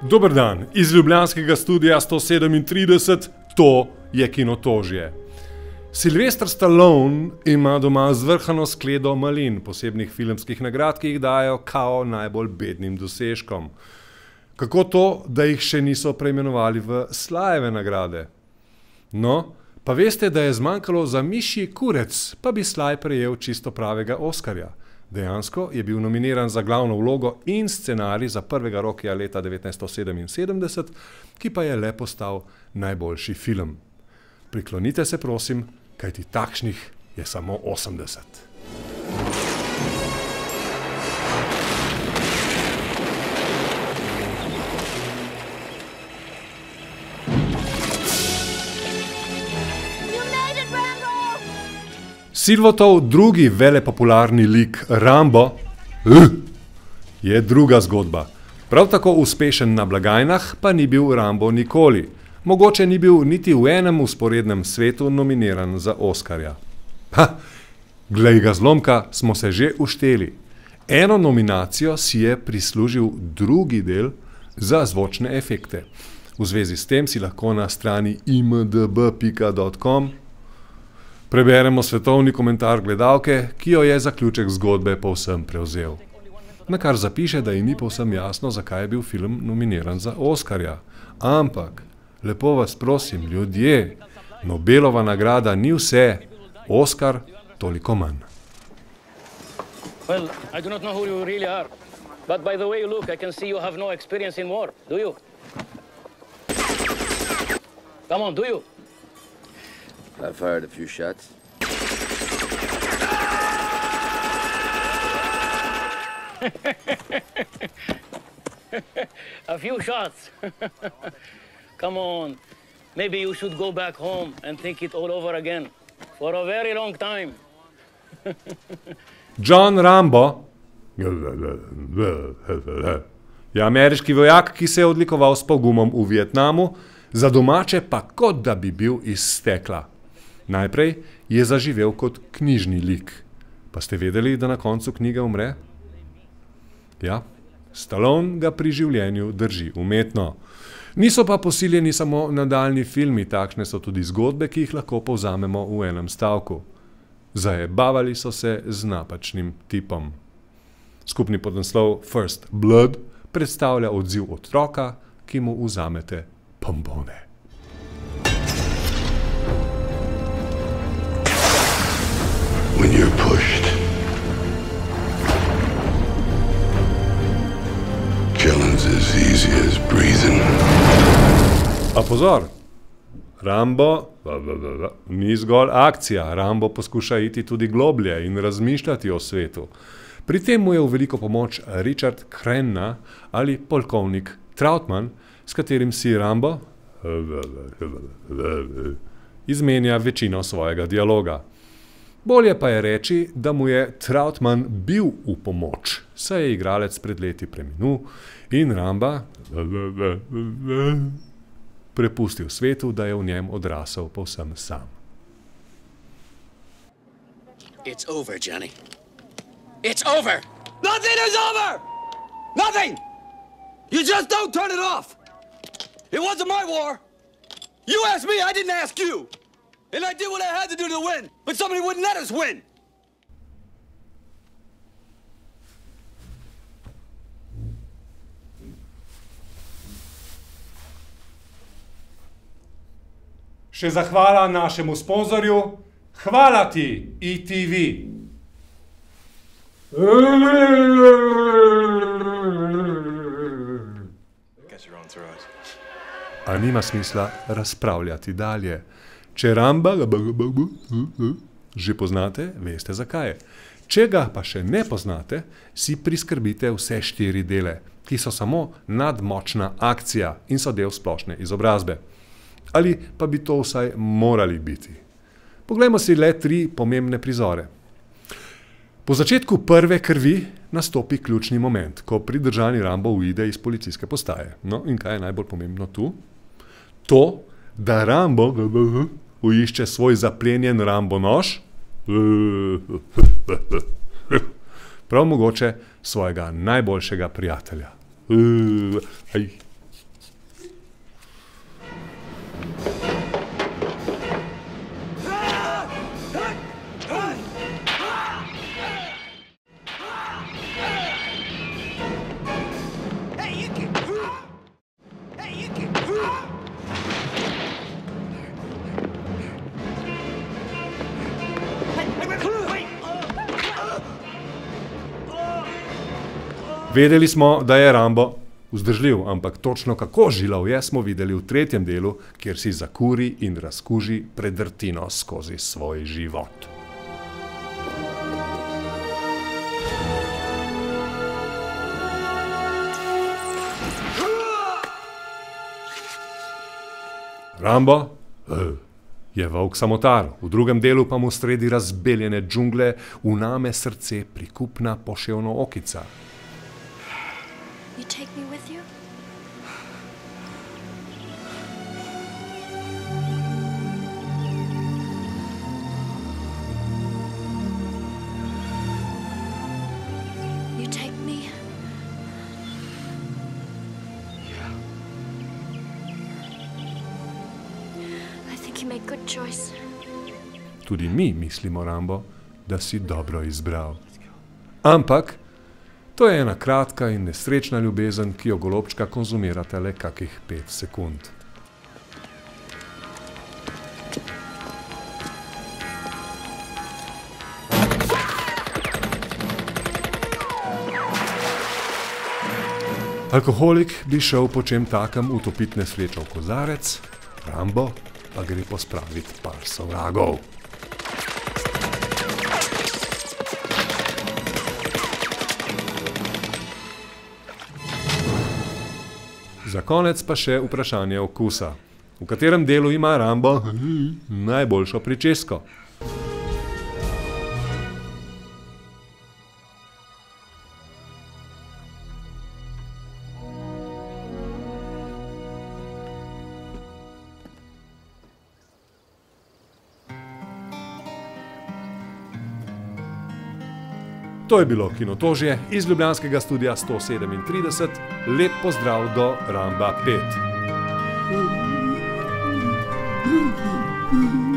Dober dan, iz ljubljanskega studia 137, to je Kinotožje. Sylvester Stallone ima doma zvrhano skledo malin, posebnih filmskih nagrad, ki jih dajo kao najbolj bednim dosežkom. Kako to, da jih še niso preimenovali v Slajeve nagrade? No, pa veste, da je zmanjkalo za mišji kurec, pa bi Slaj prejel čisto pravega Oskarja. Dejansko je bil nominiran za glavno vlogo in scenarij za prvega Rockija leta 1977, ki pa je le postal najboljši film. Priklonite se, prosim, kajti takšnih je samo 80. Silvotov drugi velepopularni lik Rambo je druga zgodba. Prav tako uspešen na blagajnah pa ni bil Rambo nikoli. Mogoče ni bil niti v enem vzporednem svetu nominiran za Oskarja. Glej ga zlomka, smo se že ušteli. Eno nominacijo si je prislužil drugi del za zvočne efekte. V zvezi s tem si lahko na strani imdb.com preberemo svetovni komentar gledalke, ki jo je zaključek zgodbe povsem prevzel. Nakar zapiše, da ji ni povsem jasno, zakaj je bil film nominiran za Oskarja. Ampak, lepo vas prosim, ljudje, Nobelova nagrada ni vse, Oskar toliko manj. Well, I do not know who you really are, but by the way you look, I can see you have no experience in war, do you? Come on, do you? I fired a few shots. A few shots. Come on. Maybe you should go back home and think it all over again. For a very long time. John Rambo je ameriški vojak, ki se je odlikoval s pogumom v Vietnamu, za domače pa kot da bi bil iz stekla. Najprej je zaživel kot knjižni lik. Pa ste vedeli, da na koncu knjige umre? Ja, Stallone ga pri življenju drži umetno. Niso pa posiljeni samo nadaljni filmi, takšne so tudi zgodbe, ki jih lahko povzamemo v enem stavku. Zajebavali so se z napačnim tipom. Skupni podnaslov First Blood predstavlja odziv otroka, ki mu vzamete bombone. When you're pushed, killing's as easy as breathing. A pozor, Rambo ni zgolj akcija, Rambo poskuša iti tudi globlje in razmišljati o svetu. Pri tem mu je v veliko pomoč Richard Crenna ali polkovnik Trautmann, s katerim si Rambo izmenja večino svojega dialoga. Bolje pa je reči, da mu je Trautmann bil v pomoč, saj je igralec pred leti preminul in Ramba prepustil svetu, da je v njem odrasel povsem sam. It's over, Johnny. It's over! Nothing is over! Nothing! You just don't turn it off! It wasn't my war! You asked me, I didn't ask you! And I did what I had to do to win, but somebody wouldn't let us win! Še zahvala našemu sponzorju, hvala ti, ETV. A nima smisla razpravljati dalje. Če Ramba že poznate, veste zakaj. Če ga pa še ne poznate, si priskrbite vse 4 dele, ki so samo nadmočna akcija in so del splošne izobrazbe. Ali pa bi to vsaj morali biti. Poglejmo si le 3 pomembne prizore. Po začetku prve krvi nastopi ključni moment, ko pridržani Rambo uide iz policijske postaje. No, in kaj je najbolj pomembno tu? To, da Rambo uišče svoj zaplenjen Rambo nož, prav mogoče svojega najboljšega prijatelja. Vedeli smo, da je Rambo vzdržljiv, ampak točno kako žilav je, smo videli v 3. delu, kjer si zakuri in razkuži predrtino skozi svoj život. Rambo je volk samotar, v 2. delu pa mu sredi razbeljene džungle vname srce prikupna poševnookica. You take me with you? You take me? Yeah. I think you made good choice. Tudi mi mislimo, Rambo, da si dobro izbral. Ampak to je ena kratka in nesrečna ljubezen, ki jo golobčka konzumirate le kakih 5 sekund. Alkoholik bi šel po čem takem utopiti nesrečo v kozarec, Rambo pa gre pospraviti par sovragov. Za konec pa še vprašanje okusa. V katerem delu ima Rambo najboljšo pričesko? To je bilo Kinotožje iz ljubljanskega studia 137. Lep pozdrav do Ramba 5.